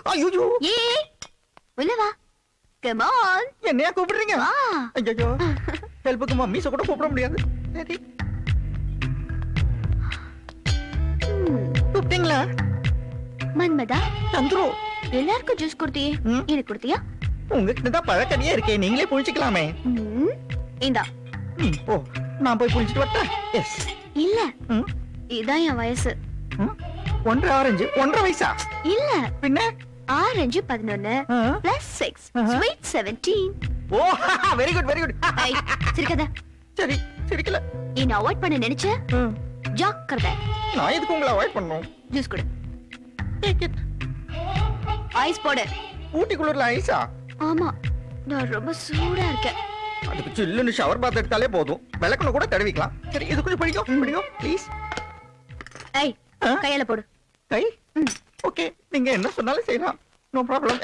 ஐயோ ஏ உள்ள வா கம் ஆன் என்னையா கூப்பிடுறீங்க வா ஐயோ ஹெல்ப்புக்கு மம்மீஸ கூட கூப்பிட முடியாது சரி கூப்பிட்டீங்களா மன்மதா சந்துரு எல்லாருக்கும் ஜூஸ் கொடுத்தியே ம். எனக்கு கொடுத்தியா உங்ககிட்ட தான் பழக்கடியே இருக்கே நீங்களே புளிச்சுக்கலாமே ம். இந்தா ஓ நான் போய் புளிச்சிட்டு வரட்டா எஸ் இல்ல இதான் என் வயசு 1.5 ஆரஞ்சு 1.5 வயசா இல்ல பின்ன orange 11 plus 6 sweet 17 O very good very good I சிரிக்காத சரி சிரிக்கல என்ன அவாய்ட் பண்ண நினைச்ச ஜாக்கிரதை நான் எதுக்கு உங்களை அவாய்ட் பண்ணணும் ஜூஸ் கொடு டேக் இட் ஐஸ் போடு ஊட்டி குளிர்ல ஐஸா ஆமா நான் ரொம்ப சூடா இருக்கேன் அதுக்கு சில்லுன்னு ஷவர் பாத் எடுத்தாலே போதும் விளக்கணும் கூட தடவிக்கலாம் சரி இது கொஞ்சம் பிடிக்கும் ப்ளீஸ் ஐய் கையால போடு கை ஓகே நீங்க என்ன சொன்னாலும் செய்யலாம் நோ ப்ராப்ளம்